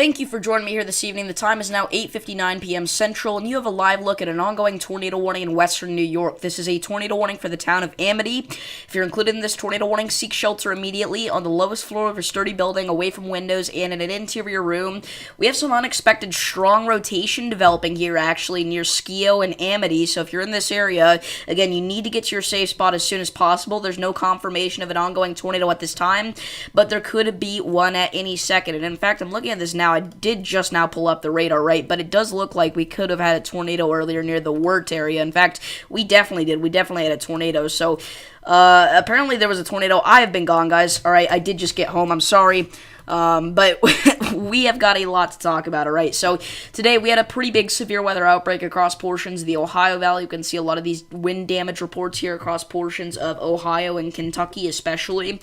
Thank you for joining me here this evening. The time is now 8:59 p.m. Central, and you have a live look at an ongoing tornado warning in western New York. This is a tornado warning for the town of Amity. If you're included in this tornado warning, seek shelter immediately on the lowest floor of a sturdy building, away from windows, and in an interior room. We have some unexpected strong rotation developing here, actually, near Skio and Amity, so if you're in this area, again, you need to get to your safe spot as soon as possible. There's no confirmation of an ongoing tornado at this time, but there could be one at any second, and in fact, I'm looking at this now. I did just now pull up the radar, right? But it does look like we could have had a tornado earlier near the Wirt area. In fact, we definitely did. We definitely had a tornado. So, apparently there was a tornado. I have been gone, guys. All right, I did just get home. I'm sorry. But we have got a lot to talk about, alright? So, today we had a pretty big severe weather outbreak across portions of the Ohio Valley. You can see a lot of these wind damage reports here across portions of Ohio and Kentucky, especially.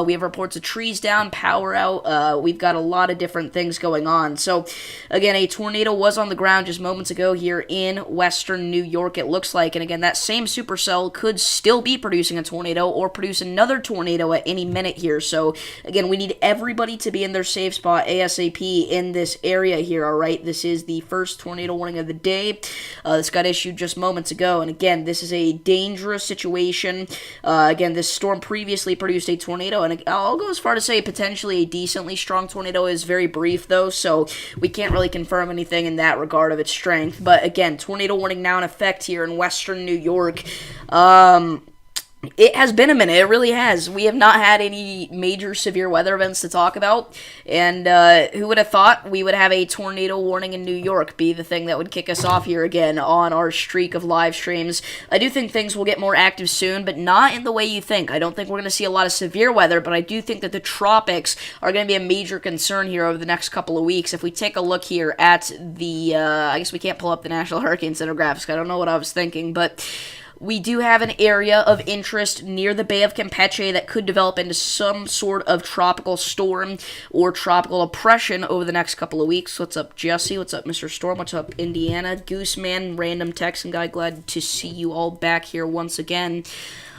We have reports of trees down, power out. We've got a lot of different things going on. So, again, a tornado was on the ground just moments ago here in western New York, it looks like. And again, that same supercell could still be producing a tornado or produce another tornado at any minute here. So, again, we need everybody to be in their safe spot ASAP in this area here, alright? This is the first tornado warning of the day. This got issued just moments ago, and again, this is a dangerous situation. Again, this storm previously produced a tornado, and I'll go as far to say potentially a decently strong tornado. Is very brief, though, so we can't really confirm anything in that regard of its strength. But again, tornado warning now in effect here in western New York. It has been a minute, it really has. We have not had any major severe weather events to talk about, and who would have thought we would have a tornado warning in New York be the thing that would kick us off here again on our streak of live streams. I do think things will get more active soon, but not in the way you think. I don't think we're going to see a lot of severe weather, but I do think that the tropics are going to be a major concern here over the next couple of weeks. If we take a look here at the, I guess we can't pull up the National Hurricane Center graphics, I don't know what I was thinking, but we do have an area of interest near the Bay of Campeche that could develop into some sort of tropical storm or tropical depression over the next couple of weeks. What's up, Jesse? What's up, Mr. Storm? What's up, Indiana? Gooseman, random Texan guy, glad to see you all back here once again.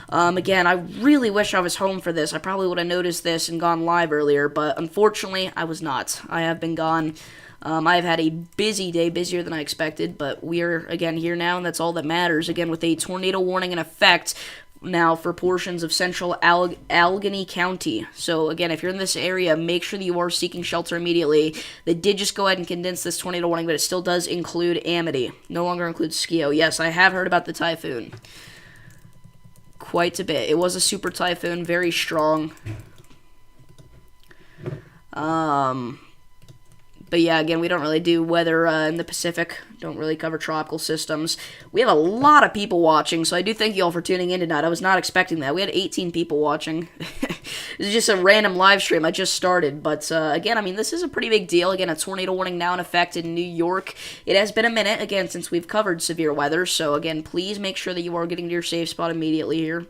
Again, I really wish I was home for this. I probably would have noticed this and gone live earlier, but unfortunately, I was not. I have been gone. I've had a busy day, busier than I expected, but we're, again, here now, and that's all that matters. Again, with a tornado warning in effect now for portions of central Allegheny County. So, again, if you're in this area, make sure that you are seeking shelter immediately. They did just go ahead and condense this tornado warning, but it still does include Amity. No longer includes Skio. Yes, I have heard about the typhoon. Quite a bit. It was a super typhoon, very strong. But yeah, again, we don't really do weather in the Pacific. Don't really cover tropical systems. We have a lot of people watching, so I do thank you all for tuning in tonight. I was not expecting that. We had 18 people watching. This is just a random live stream I just started. But again, I mean, this is a pretty big deal. Again, a tornado warning now in effect in New York. It has been a minute, again, since we've covered severe weather. So again, please make sure that you are getting to your safe spot immediately here.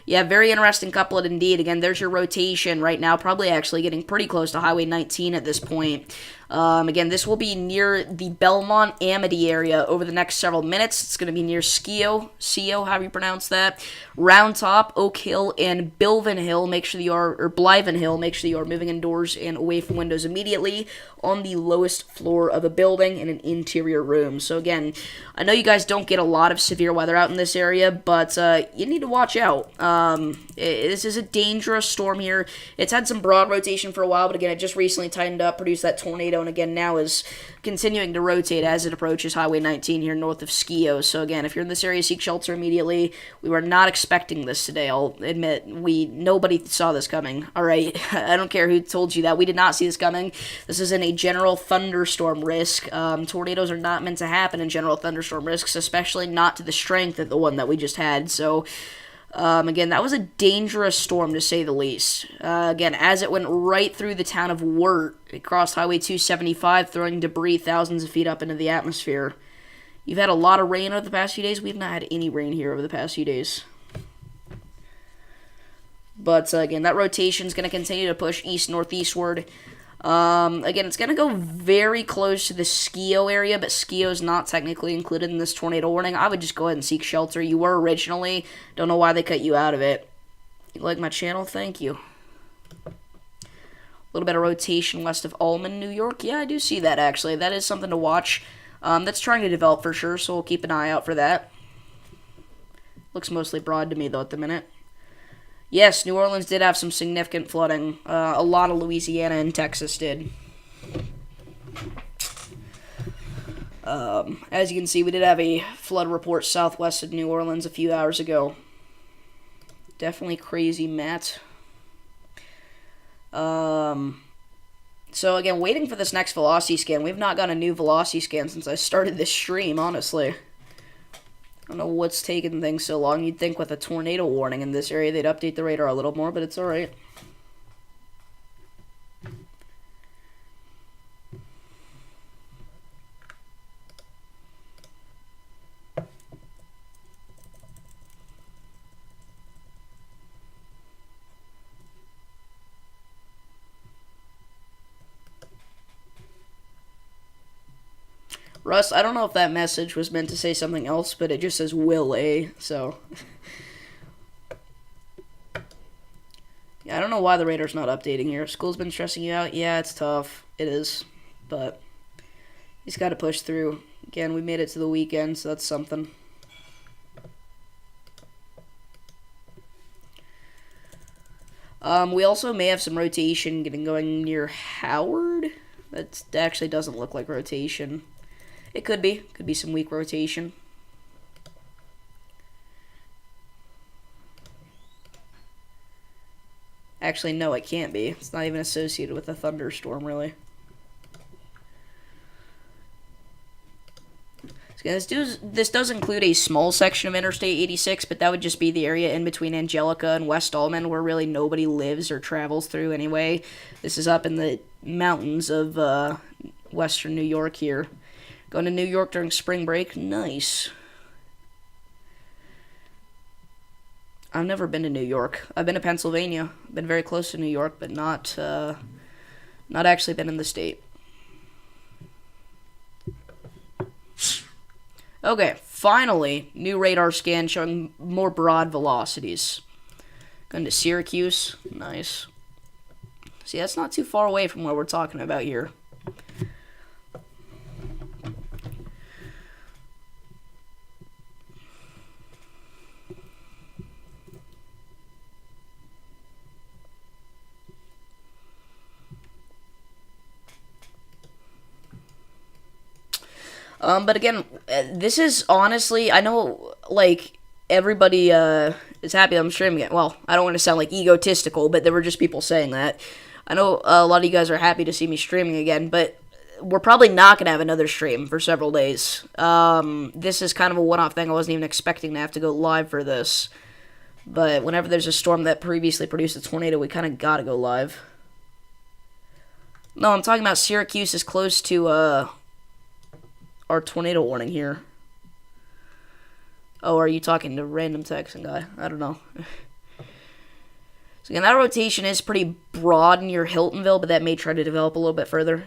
Yeah, very interesting couplet indeed. Again, there's your rotation right now, probably actually getting pretty close to Highway 19 at this point. Again, this will be near the Belmont-Amity area over the next several minutes. It's going to be near Skio, however you pronounce that, Round Top, Oak Hill, and Bilvin Hill. Make sure that you are, or Bliven Hill, make sure that you are moving indoors and away from windows immediately on the lowest floor of a building in an interior room. So again, I know you guys don't get a lot of severe weather out in this area, but you need to watch out. This is a dangerous storm here. It's had some broad rotation for a while, but again, it just recently tightened up, produced that tornado, and again, now is continuing to rotate as it approaches Highway 19 here north of Skio. So again, if you're in this area, seek shelter immediately. We were not expecting this today, I'll admit. Nobody saw this coming, alright? I don't care who told you that. We did not see this coming. This isn't a general thunderstorm risk. Tornadoes are not meant to happen in general thunderstorm risks, especially not to the strength of the one that we just had. So again, that was a dangerous storm, to say the least. Again, as it went right through the town of Wirt, it crossed Highway 275, throwing debris thousands of feet up into the atmosphere. You've had a lot of rain over the past few days. We've not had any rain here over the past few days. But, again, that rotation is going to continue to push east-northeastward. Again, it's going to go very close to the Skio area, but Skio is not technically included in this tornado warning. I would just go ahead and seek shelter. You were originally. Don't know why they cut you out of it. You like my channel? Thank you. little bit of rotation west of Ulm, New York. Yeah, I do see that, actually. That is something to watch. That's trying to develop for sure, so we'll keep an eye out for that. Looks mostly broad to me, though, at the minute. Yes, New Orleans did have some significant flooding. A lot of Louisiana and Texas did. As you can see, we did have a flood report southwest of New Orleans a few hours ago. Definitely crazy, Matt. So again, waiting for this next velocity scan. We've not got a new velocity scan since I started this stream, honestly. I don't know what's taking things so long. You'd think with a tornado warning in this area, they'd update the radar a little more, but it's alright. Russ, I don't know if that message was meant to say something else, but it just says will A, so. Yeah, I don't know why the radar's not updating here. School's been stressing you out? Yeah, it's tough. It is. But he's got to push through. Again, we made it to the weekend, so that's something. We also may have some rotation getting going near Howard. That actually doesn't look like rotation. It could be. Could be some weak rotation. Actually, no, it can't be. It's not even associated with a thunderstorm, really. So this does include a small section of Interstate 86, but that would just be the area in between Angelica and West Ulm, where really nobody lives or travels through anyway. This is up in the mountains of western New York here. Going to New York during spring break? Nice. I've never been to New York. I've been to Pennsylvania. I've been very close to New York, but not actually been in the state. Okay, finally, new radar scan showing more broad velocities. Going to Syracuse. Nice. See, that's not too far away from what we're talking about here. But again, this is honestly, I know, like, everybody is happy I'm streaming it. Well, I don't want to sound, like, egotistical, but there were just people saying that. I know a lot of you guys are happy to see me streaming again, but we're probably not going to have another stream for several days. This is kind of a one-off thing. I wasn't even expecting to have to go live for this. But whenever there's a storm that previously produced a tornado, we kind of got to go live. No, I'm talking about Syracuse is close to, our tornado warning here. Oh, are you talking to random texting guy? I don't know. So again, that rotation is pretty broad near Hiltonville, but that may try to develop a little bit further.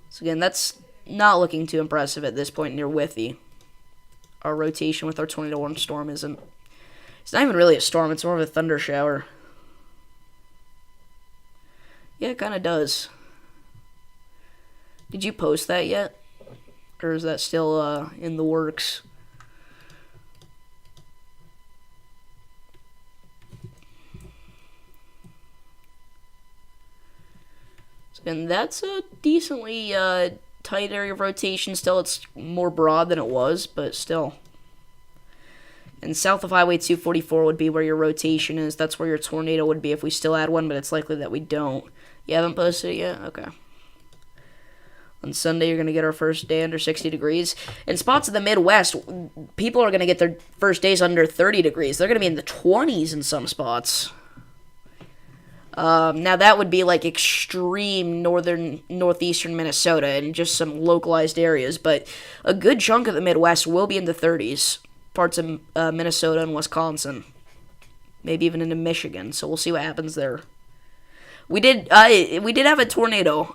So again, that's not looking too impressive at this point near Withy. Our rotation with our tornado warning storm isn't. It's not even really a storm, it's more of a thunder shower. Yeah, it kind of does. Did you post that yet? Or is that still in the works? And that's a decently tight area of rotation. Still, it's more broad than it was, but still. And south of Highway 244 would be where your rotation is. That's where your tornado would be if we still had one, but it's likely that we don't. You haven't posted it yet? Okay. On Sunday, you're going to get our first day under 60 degrees. In spots of the Midwest, people are going to get their first days under 30 degrees. They're going to be in the 20s in some spots. Now, that would be like extreme northeastern Minnesota and just some localized areas, but a good chunk of the Midwest will be in the 30s. Parts of Minnesota and Wisconsin. Maybe even into Michigan, so we'll see what happens there. We did have a tornado.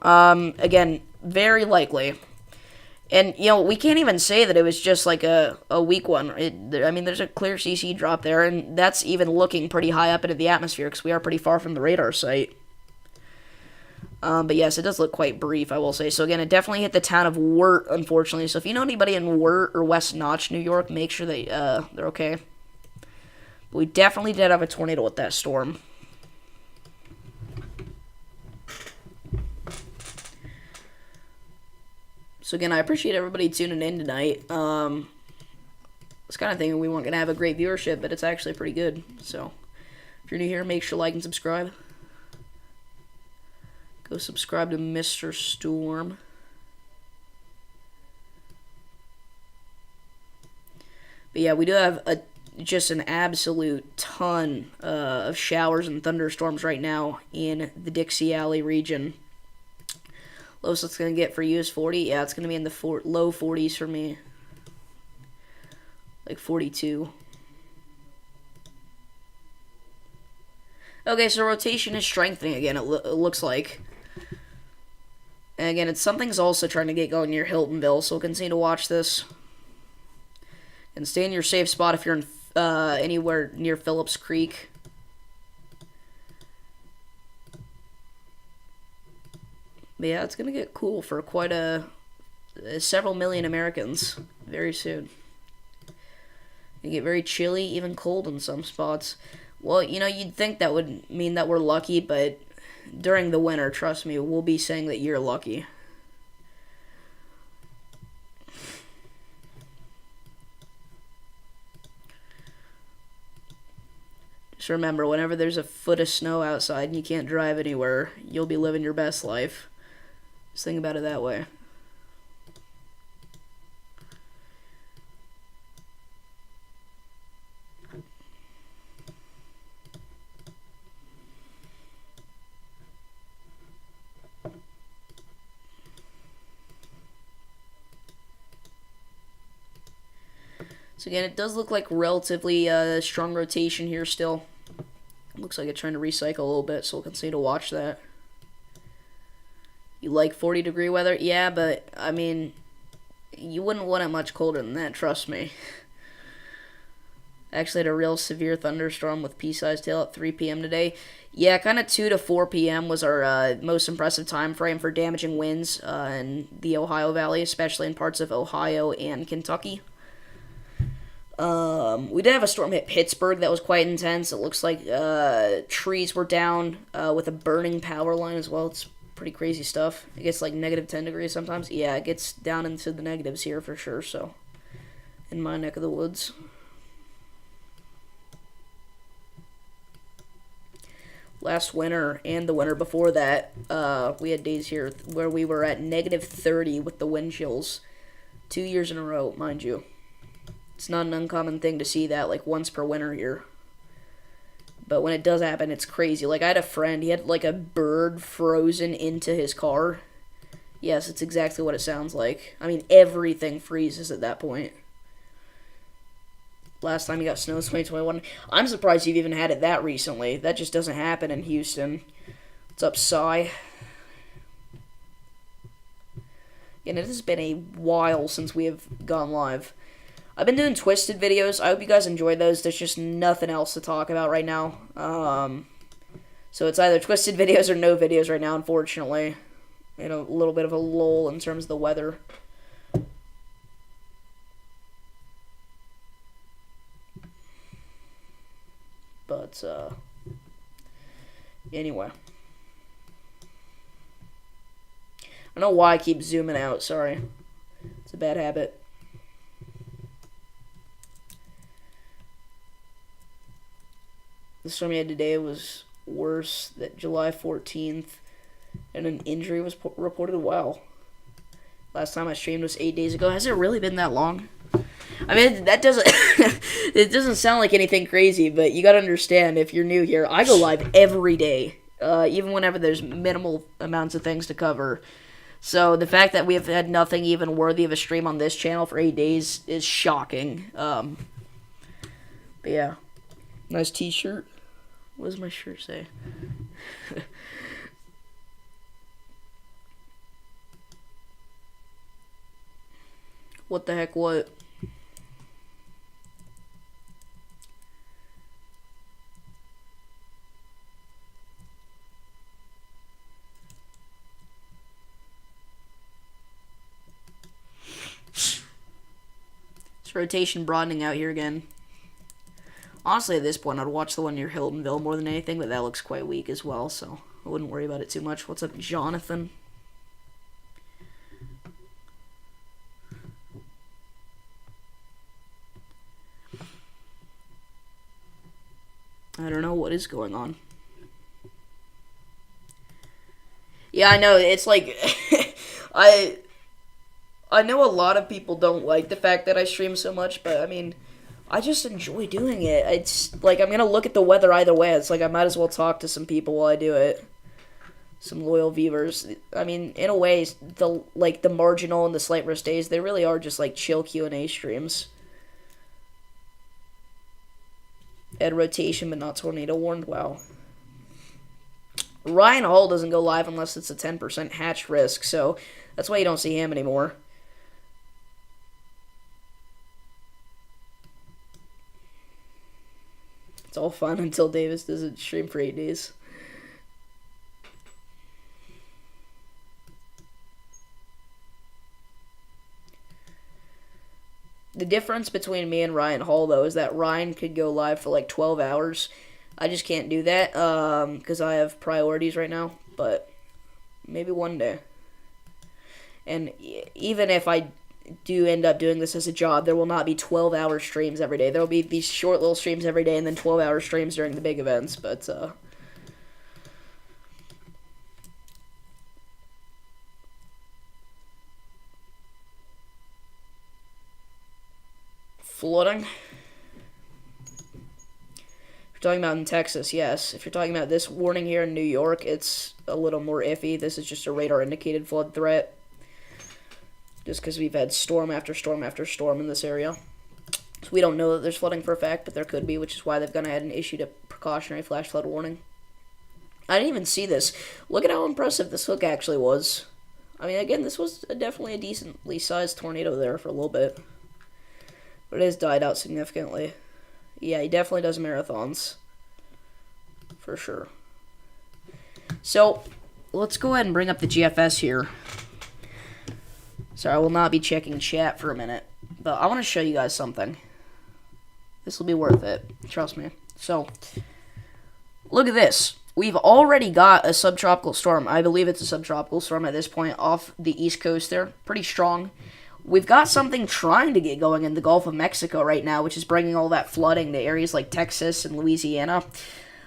Again, very likely And, we can't even say that it was just like a weak one. I mean, there's a clear CC drop there, and that's even looking pretty high up into the atmosphere because we are pretty far from the radar site. But yes, it does look quite brief, I will say. So again, it definitely hit the town of Wirt, unfortunately. So if you know anybody in Wirt or West Notch, New York, make sure they're okay. But we definitely did have a tornado with that storm. So again, I appreciate everybody tuning in tonight. It's kind of thinking we weren't going to have a great viewership, but it's actually pretty good. So if you're new here, make sure to like and subscribe. Go subscribe to Mr. Storm. But yeah, we do have just an absolute ton of showers and thunderstorms right now in the Dixie Alley region. Lowest it's going to get for you is 40. Yeah, it's going to be in the low 40s for me. Like 42. Okay, so rotation is strengthening again, it looks like. And again, something's also trying to get going near Hiltonville, so we'll continue to watch this. And stay in your safe spot if you're in anywhere near Phillips Creek. But yeah, it's going to get cool for quite several million Americans very soon. It get very chilly, even cold in some spots. Well, you'd think that would mean that we're lucky, but during the winter, trust me, we'll be saying that you're lucky. Just remember, whenever there's a foot of snow outside and you can't drive anywhere, you'll be living your best life. Just think about it that way. So again, it does look like relatively strong rotation here still. Looks like it's trying to recycle a little bit, so we'll continue to watch that. You like 40-degree weather? Yeah, but, I mean, you wouldn't want it much colder than that, trust me. Actually had a real severe thunderstorm with pea-sized hail at 3 p.m. today. Yeah, kind of 2 to 4 p.m. was our most impressive time frame for damaging winds in the Ohio Valley, especially in parts of Ohio and Kentucky. We did have a storm hit Pittsburgh that was quite intense. It looks like trees were down with a burning power line as well. It's pretty crazy stuff. It gets like negative 10 degrees sometimes. Yeah, it gets down into the negatives here for sure, so in my neck of the woods. Last winter and the winter before that, we had days here where we were at negative 30 with the wind chills. 2 years in a row, mind you. It's not an uncommon thing to see that like once per winter here. But when it does happen, it's crazy. Like, I had a friend, he had like a bird frozen into his car. Yes, it's exactly what it sounds like. I mean, everything freezes at that point. Last time you got snow was 2021. I'm surprised you've even had it that recently. That just doesn't happen in Houston. What's up, Cy? And it has been a while since we have gone live. I've been doing Twisted videos. I hope you guys enjoy those. There's just nothing else to talk about right now. So it's either Twisted videos or no videos right now, unfortunately. A little bit of a lull in terms of the weather. But, anyway. I don't know why I keep zooming out, sorry. It's a bad habit. The storm we had today was worse. That July 14th, and an injury was reported. Wow. Last time I streamed was 8 days ago. Has it really been that long? I mean, that doesn't it doesn't sound like anything crazy, but you gotta understand, if you're new here, I go live every day, even whenever there's minimal amounts of things to cover. So the fact that we have had nothing even worthy of a stream on this channel for 8 days is shocking. But yeah. Nice t-shirt. What does my shirt say? What the heck, what? It's rotation broadening out here again. Honestly, at this point, I'd watch the one near Hiltonville more than anything, but that looks quite weak as well, so I wouldn't worry about it too much. What's up, Jonathan? I don't know what is going on. Yeah, I know, it's like... I know a lot of people don't like the fact that I stream so much, but I mean... I just enjoy doing it. It's like I'm gonna look at the weather either way. It's like I might as well talk to some people while I do it. Some loyal viewers. I mean, in a way, the marginal and the slight risk days, they really are just like chill Q&A streams. Add rotation, but not tornado warned. Wow. Ryan Hall doesn't go live unless it's a 10% hatch risk, so that's why you don't see him anymore. It's all fun until Davis doesn't stream for 8 days. The difference between me and Ryan Hall, though, is that Ryan could go live for like 12 hours. I just can't do that because I have priorities right now, but maybe one day. And even if I do end up doing this as a job, there will not be 12-hour streams every day. There will be these short little streams every day and then 12-hour streams during the big events, but flooding? If you're talking about in Texas, yes. If you're talking about this warning here in New York, it's a little more iffy. This is just a radar-indicated flood threat. Just because we've had storm after storm after storm in this area. So we don't know that there's flooding for a fact, but there could be, which is why they've gone ahead and issued a precautionary flash flood warning. I didn't even see this. Look at how impressive this hook actually was. I mean, again, this was definitely a decently sized tornado there for a little bit. But it has died out significantly. Yeah, he definitely does marathons. For sure. So, let's go ahead and bring up the GFS here. So I will not be checking chat for a minute, but I want to show you guys something. This will be worth it, trust me. So, look at this. We've already got a subtropical storm. I believe it's a subtropical storm at this point off the east coast there. Pretty strong. We've got something trying to get going in the Gulf of Mexico right now, which is bringing all that flooding to areas like Texas and Louisiana.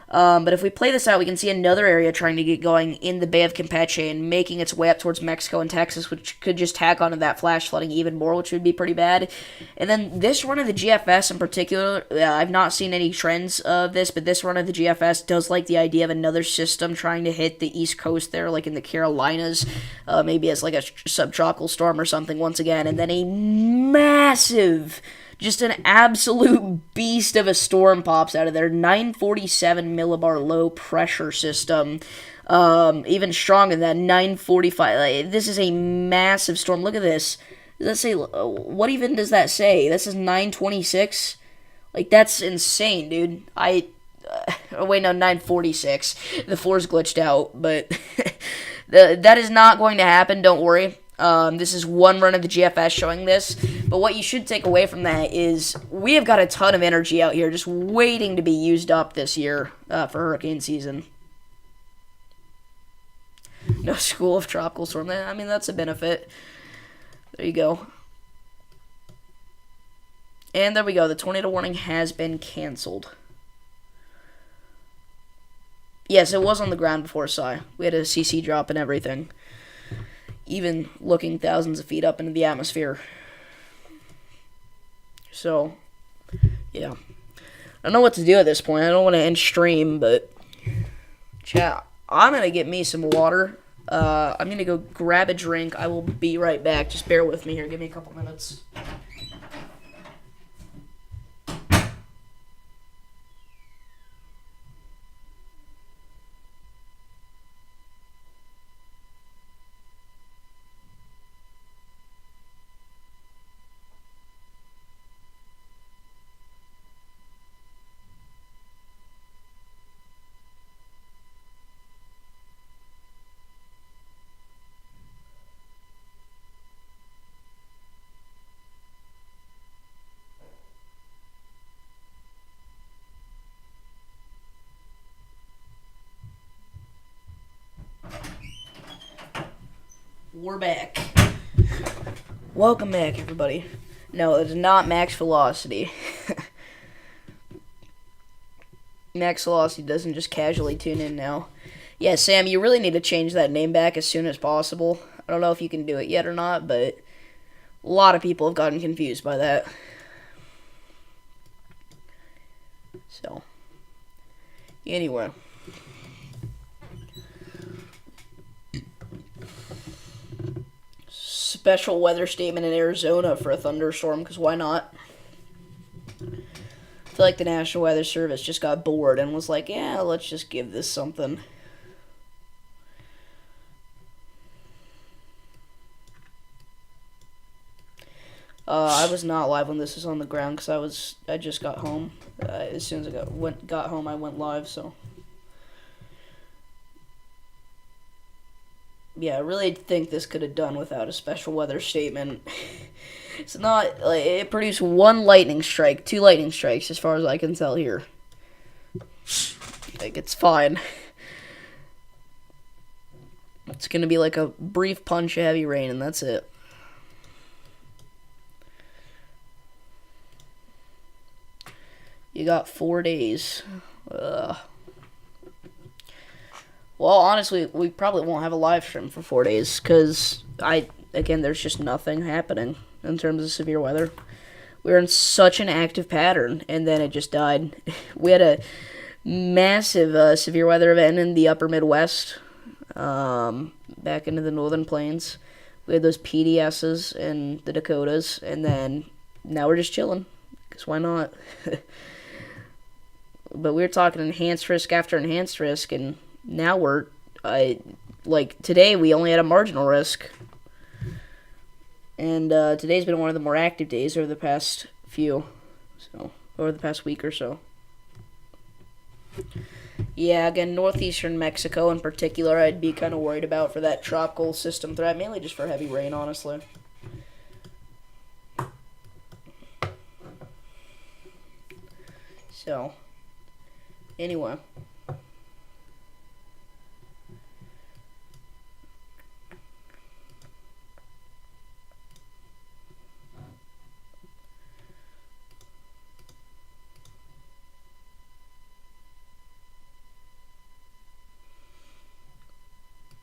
But if we play this out, we can see another area trying to get going in the Bay of Campeche and making its way up towards Mexico and Texas, which could just tack onto that flash flooding even more, which would be pretty bad. And then this run of the GFS in particular, I've not seen any trends of this, but this run of the GFS does like the idea of another system trying to hit the East Coast there, like in the Carolinas, maybe as like a subtropical storm or something once again, and then a massive... just an absolute beast of a storm pops out of there. 947 millibar low pressure system. Even stronger than that, 945. Like, this is a massive storm. Look at this. Does that say, what even does that say? This is 926? Like, that's insane, dude. Oh wait, no, 946. The 4's glitched out, but that is not going to happen, don't worry. This is one run of the GFS showing this, but what you should take away from that is we have got a ton of energy out here just waiting to be used up this year for hurricane season. No school of tropical storm. I mean, that's a benefit. There you go. And there we go. The tornado warning has been canceled. Yes, it was on the ground before Psy. We had a CC drop and everything. Even looking thousands of feet up into the atmosphere. So, yeah. I don't know what to do at this point. I don't want to end stream, but... chat, I'm going to get me some water. I'm going to go grab a drink. I will be right back. Just bear with me here. Give me a couple minutes. We're back. Welcome back, everybody. No, it's not Max Velocity. Max Velocity doesn't just casually tune in now. Yeah, Sam, you really need to change that name back as soon as possible. I don't know if you can do it yet or not, but a lot of people have gotten confused by that. So, anyway. Special weather statement in Arizona for a thunderstorm, because why not? I feel like the National Weather Service just got bored and was like, yeah, let's just give this something. I was not live when this was on the ground because I just got home. As soon as I got home, I went live. So yeah, I really think this could have done without a special weather statement. It's not like it produced one lightning strike, 2 lightning strikes, as far as I can tell here. Like it's fine. It's gonna be like a brief punch of heavy rain, and that's it. You got 4 days. Well, honestly, we probably won't have a live stream for 4 days because there's just nothing happening in terms of severe weather. We were in such an active pattern, and then it just died. We had a massive severe weather event in the upper Midwest, back into the northern plains. We had those PDSs in the Dakotas, and then now we're just chilling, because why not? But we were talking enhanced risk after enhanced risk, and now we're, today we only had a marginal risk. And today's been one of the more active days over the past over the past week or so. Yeah, again, northeastern Mexico in particular, I'd be kind of worried about for that tropical system threat, mainly just for heavy rain, honestly. So, anyway.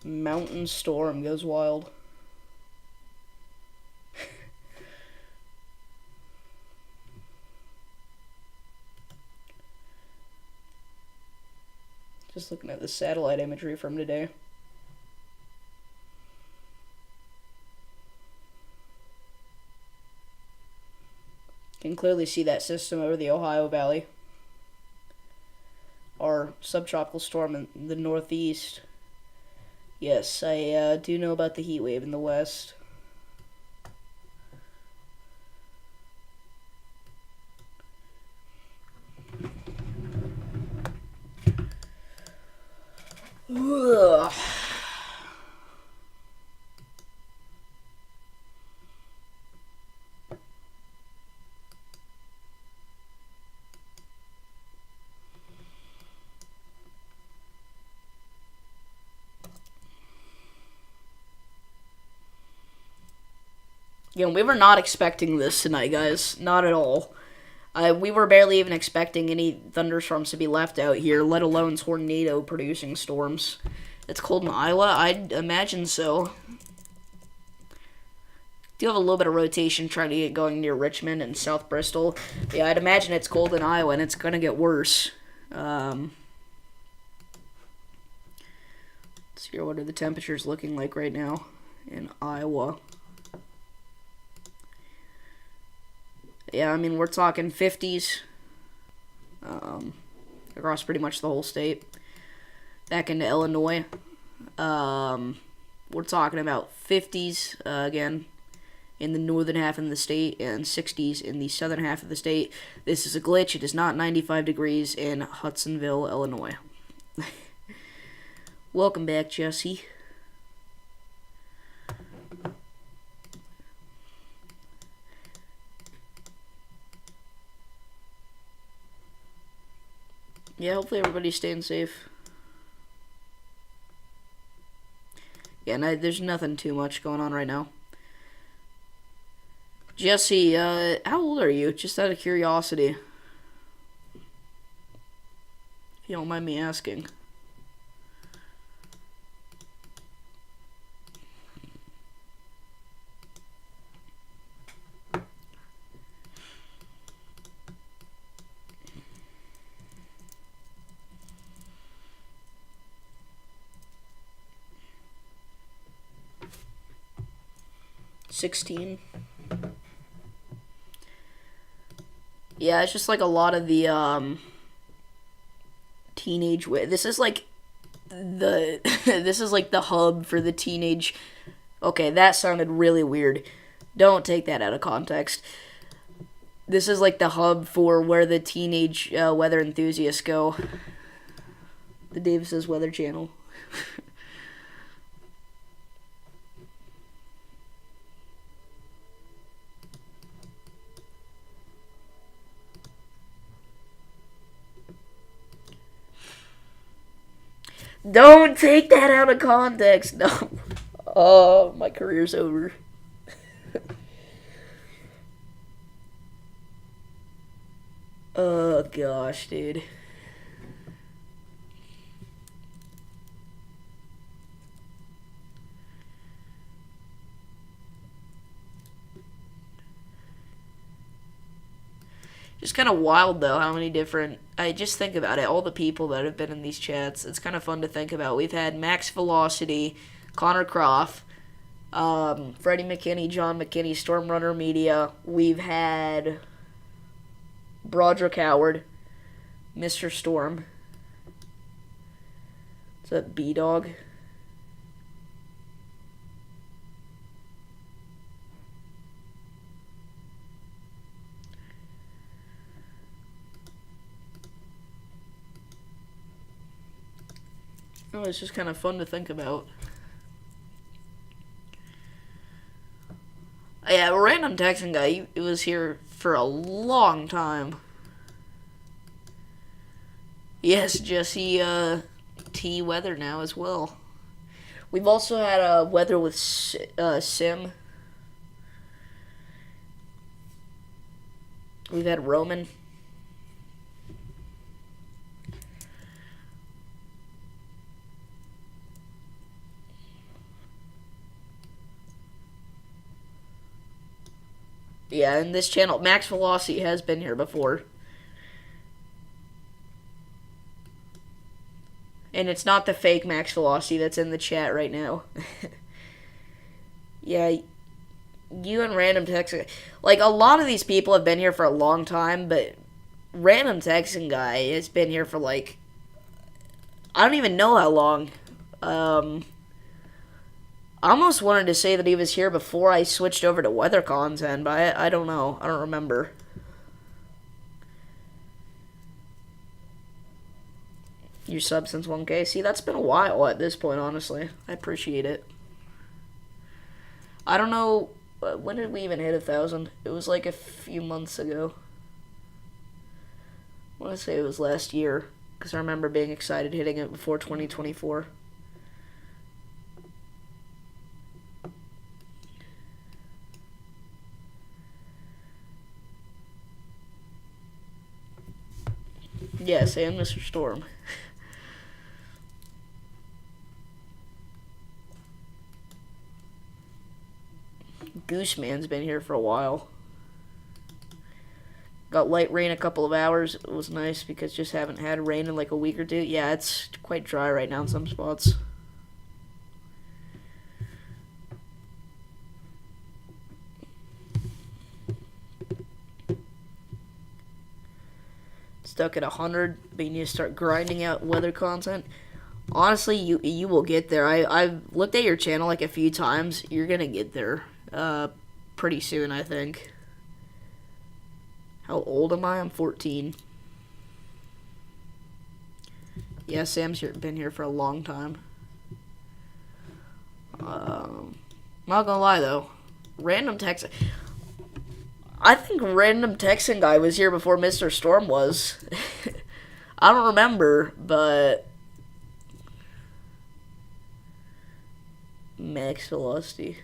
Mountain storm goes wild. Just looking at the satellite imagery from today. You can clearly see that system over the Ohio Valley. Our subtropical storm in the northeast. Yes, I do know about the heat wave in the west. Ugh. You know, we were not expecting this tonight, guys. Not at all. We were barely even expecting any thunderstorms to be left out here, let alone tornado-producing storms. It's cold in Iowa? I'd imagine so. Do have a little bit of rotation trying to get going near Richmond and South Bristol. Yeah, I'd imagine it's cold in Iowa, and it's going to get worse. Let's see what are the temperatures looking like right now in Iowa. Yeah, I mean, we're talking 50s across pretty much the whole state. Back into Illinois, we're talking about 50s again in the northern half of the state and 60s in the southern half of the state. This is a glitch. It is not 95 degrees in Hudsonville, Illinois. Welcome back, Jesse. Yeah, hopefully everybody's staying safe. Yeah, no, there's nothing too much going on right now. Jesse, how old are you? Just out of curiosity, if you don't mind me asking. 16. Yeah, it's just like a lot of the teenage. This is like the this is like the hub for the teenage. Okay, that sounded really weird. Don't take that out of context. This is like the hub for where the teenage weather enthusiasts go. The Davis's Weather Channel. Don't take that out of context. No. Oh, my career's over. Oh gosh, dude. Just kind of wild though how many different. I just think about it. All the people that have been in these chats. It's kind of fun to think about. We've had Max Velocity, Connor Croft, Freddie McKinney, John McKinney, Stormrunner Media. We've had Broderick Howard, Mr. Storm. Is that B Dog? Oh, it's just kind of fun to think about. Yeah, a random Texan guy. He was here for a long time. Yes, Jesse T Weather now as well. We've also had Weather with Sim. We've had Roman. Yeah, and this channel, Max Velocity has been here before. And it's not the fake Max Velocity that's in the chat right now. Yeah, you and Random Texan... Like, a lot of these people have been here for a long time, but Random Texan guy has been here for, like... I don't even know how long. I almost wanted to say that he was here before I switched over to weather content, but I don't know. I don't remember. You sub since 1K. See, that's been a while at this point, honestly. I appreciate it. I don't know. When did we even hit 1,000? It was like a few months ago. I want to say it was last year, because I remember being excited hitting it before 2024. Yes, and Mr. Storm. Gooseman's been here for a while. Got light rain a couple of hours. It was nice because just haven't had rain in like a week or two. Yeah, it's quite dry right now in some spots. Stuck at 100, but you need to start grinding out weather content. Honestly, you will get there. I've looked at your channel like a few times. You're gonna get there pretty soon, I think. How old am I? I'm 14. Yeah, Sam's been here for a long time. Not gonna lie though, random Texan. I think random Texan guy was here before Mr. Storm was. I don't remember, but Max velocity.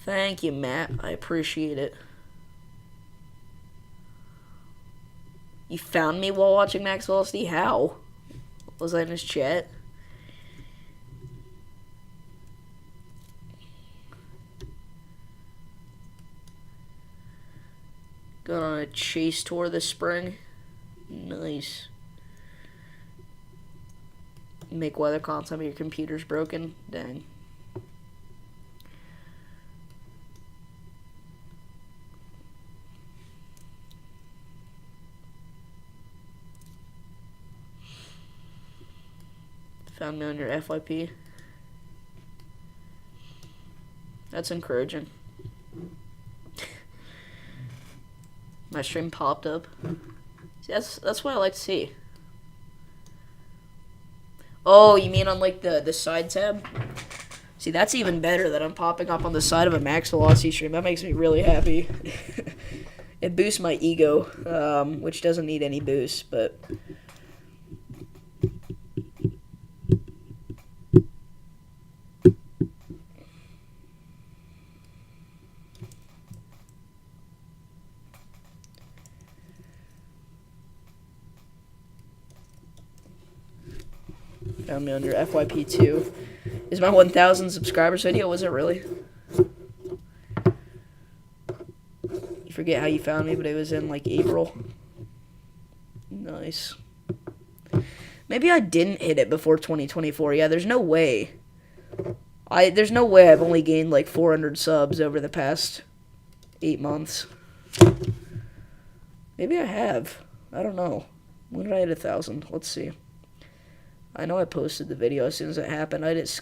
Thank you, Matt. I appreciate it. You found me while watching Max Velocity? How? Was I in his chat? Going on a chase tour this spring. Nice. Make weather calls. Tell me your computer's broken. Dang. Found me on your FYP. That's encouraging. My stream popped up. See, that's what I like to see. Oh, you mean on like the side tab? See, that's even better that I'm popping up on the side of a Max Velocity stream. That makes me really happy. It boosts my ego, which doesn't need any boost, but... Found me under FYP2. Is my 1,000 subscribers video? Was it really? You forget how you found me, but it was in like April. Nice. Maybe I didn't hit it before 2024. Yeah, there's no way. There's no way I've only gained like 400 subs over the past 8 months. Maybe I have. I don't know. When did I hit 1,000? Let's see. I know I posted the video as soon as it happened. I just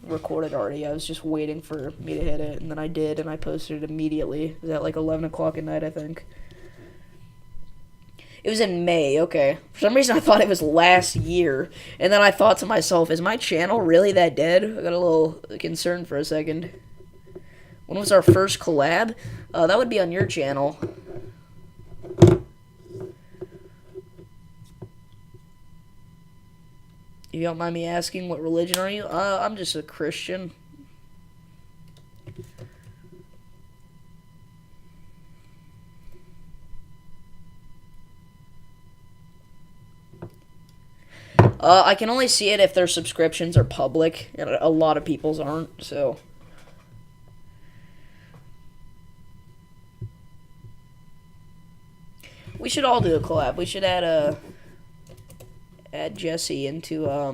recorded already. I was just waiting for me to hit it, and then I did, and I posted it immediately. It was at like 11 o'clock at night, I think. It was in May, okay. For some reason, I thought it was last year, and then I thought to myself, is my channel really that dead? I got a little concerned for a second. When was our first collab? That would be on your channel. If you don't mind me asking, what religion are you? I'm just a Christian. I can only see it if their subscriptions are public, and a lot of people's aren't, so... We should all do a collab. We should add Jesse into our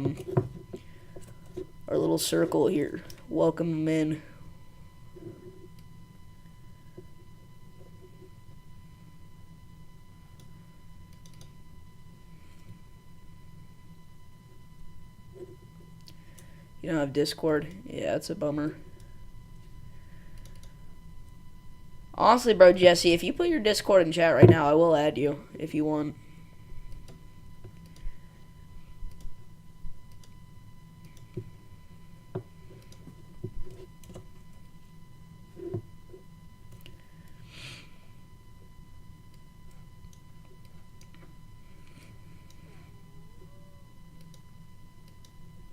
little circle here. Welcome him in. You don't have Discord? Yeah, it's a bummer. Honestly, bro, Jesse, if you put your Discord in chat right now, I will add you if you want.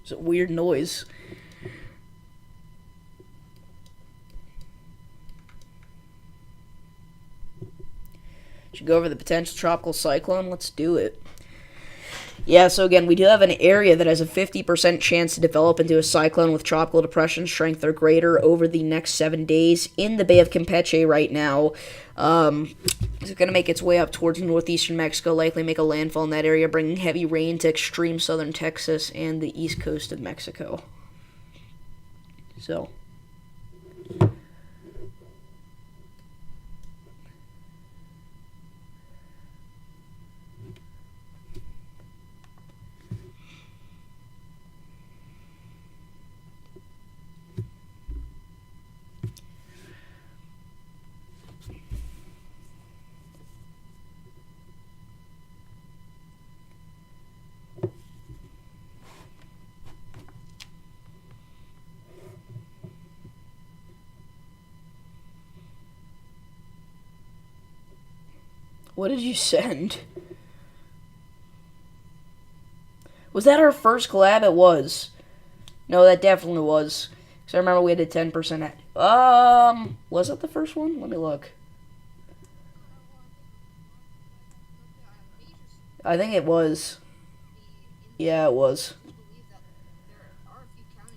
It's a weird noise. Should go over the potential tropical cyclone. Let's do it. Yeah, so again, we do have an area that has a 50% chance to develop into a cyclone with tropical depression strength or greater over the next 7 days in the Bay of Campeche right now. It's going to make its way up towards northeastern Mexico, likely make a landfall in that area, bringing heavy rain to extreme southern Texas and the east coast of Mexico. So... What did you send? Was that our first collab? It was. No, that definitely was. Because I remember we had a 10%. Was that the first one? Let me look. I think it was. Yeah, it was.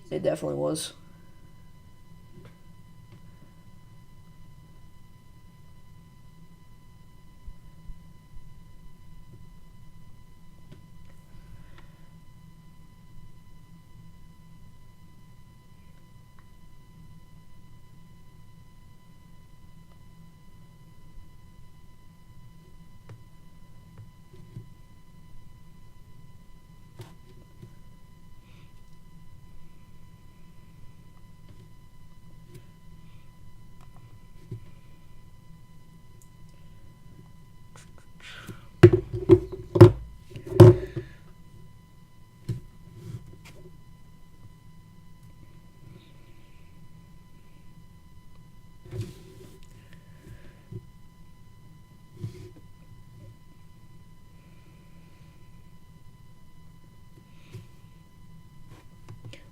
It definitely was.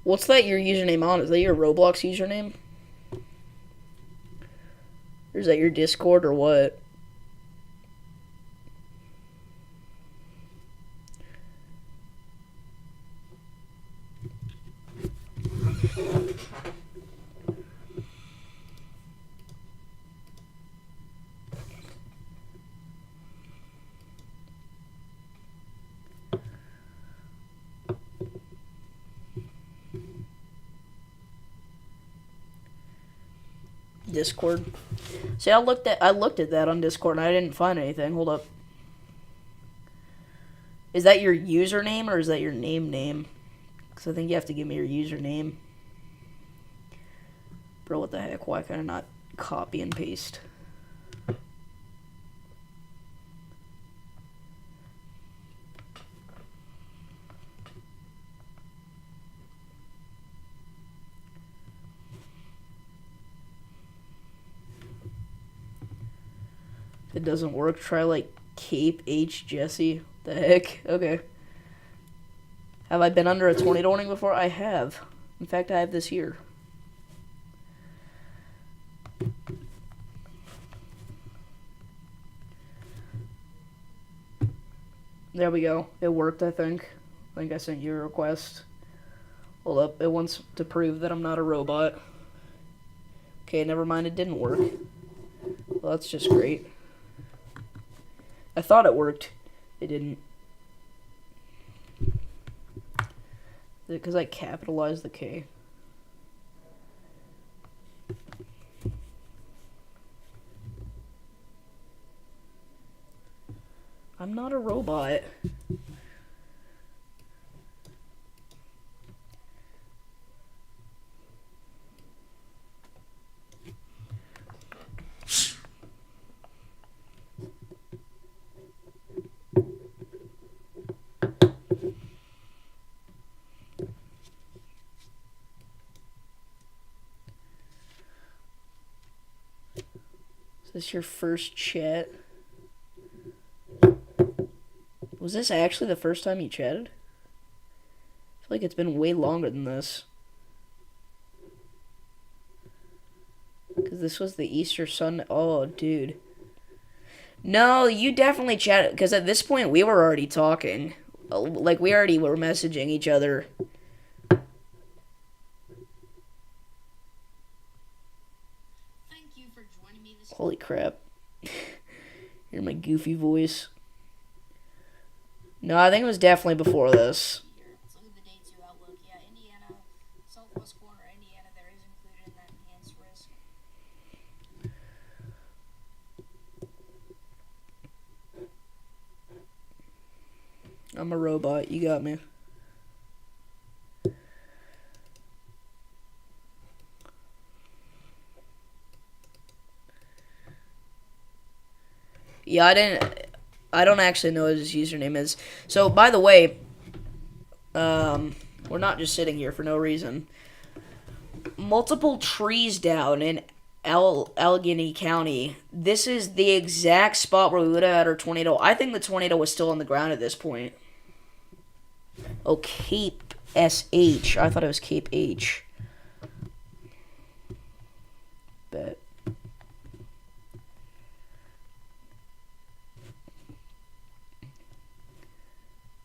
What's that your username on? Is that your Roblox username? Or is that your Discord or what? Discord. See, I looked at that on Discord and I didn't find anything. Hold up. Is that your username or is that your name? Because I think you have to give me your username. Bro, what the heck? Why can I not copy and paste? If it doesn't work, try like Cape H Jesse. The heck? Okay. Have I been under a tornado warning before? I have. In fact, I have this here. There we go. It worked, I think. I think I sent you a request. Hold up. It wants to prove that I'm not a robot. Okay, never mind. It didn't work. Well, that's just great. I thought it worked. It didn't. Is it because I capitalized the K? I'm not a robot. Is this your first chat? Was this actually the first time you chatted? I feel like it's been way longer than this. Because this was the Easter Sunday. Oh, dude. No, you definitely chatted. Because at this point, we were already talking. Like, we already were messaging each other. Thank you for joining me this Holy crap. Hear my goofy voice. No, I think it was definitely before this. year. Let's look at the day 2 outlook. Yeah, Indiana, southwest corner, Indiana, there is included in that enhanced risk. I'm a robot. You got me. Yeah, I don't actually know what his username is. So, by the way, we're not just sitting here for no reason. Multiple trees down in Allegheny County. This is the exact spot where we would have had our tornado. I think the tornado was still on the ground at this point. Oh, Cape SH. I thought it was Cape H. But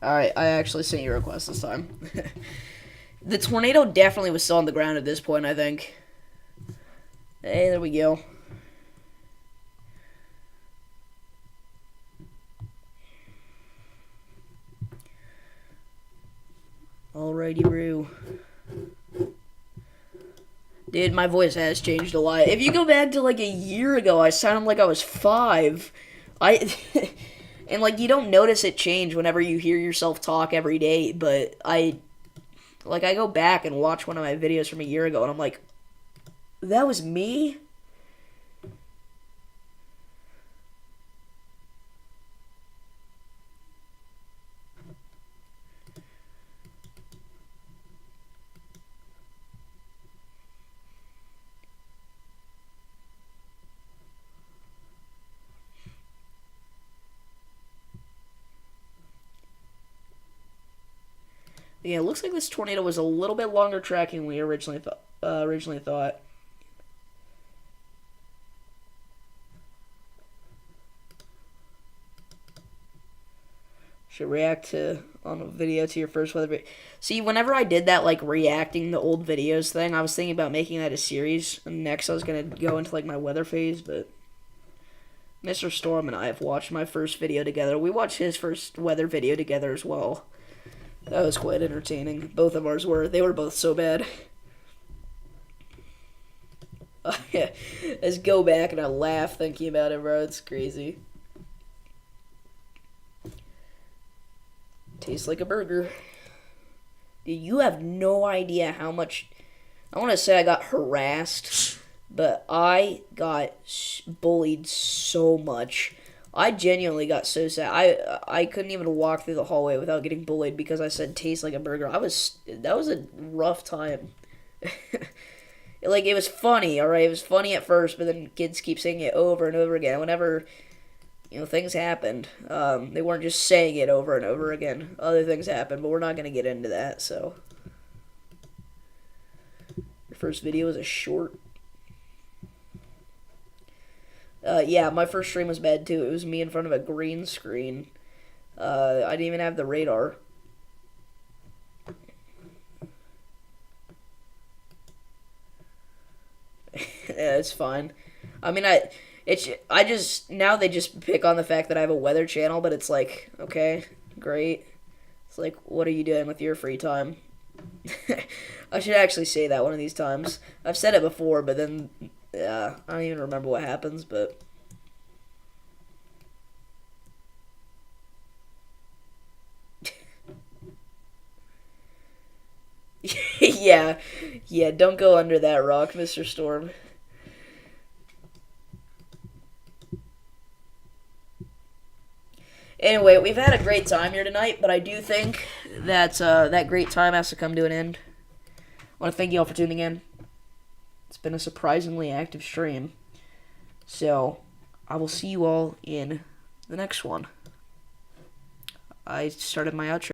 alright, I actually sent you a request this time. The tornado definitely was still on the ground at this point, I think. Hey, there we go. Alrighty, Roo. Dude, my voice has changed a lot. If you go back to like a year ago, I sounded like I was 5. And like you don't notice it change whenever you hear yourself talk every day, but I go back and watch one of my videos from a year ago and I'm like, that was me? Yeah, it looks like this tornado was a little bit longer tracking than we originally thought. Should react to on a video to your first weather video. See, whenever I did that like reacting to old videos thing, I was thinking about making that a series. And next, I was gonna go into like my weather phase, but Mr. Storm and I have watched my first video together. We watched his first weather video together as well. That was quite entertaining. Both of ours were. They were both so bad. Yeah, I just go back and I laugh thinking about it, bro. It's crazy. Tastes like a burger. Dude, you have no idea how much... I want to say I got harassed, but I got bullied so much. I genuinely got so sad. I couldn't even walk through the hallway without getting bullied because I said tastes like a burger. That was a rough time. Like, it was funny, alright? It was funny at first, but then kids keep saying it over and over again. Whenever, things happened, they weren't just saying it over and over again. Other things happened, but we're not going to get into that, so. Your first video was a short. Yeah, my first stream was bad, too. It was me in front of a green screen. I didn't even have the radar. Yeah, it's fine. I mean, now they just pick on the fact that I have a weather channel, but it's like, okay, great. It's like, what are you doing with your free time? I should actually say that one of these times. I've said it before, but then, yeah, I don't even remember what happens, but... Yeah, don't go under that rock, Mr. Storm. Anyway, we've had a great time here tonight, but I do think that that great time has to come to an end. I want to thank you all for tuning in. It's been a surprisingly active stream. So, I will see you all in the next one. I started my outro.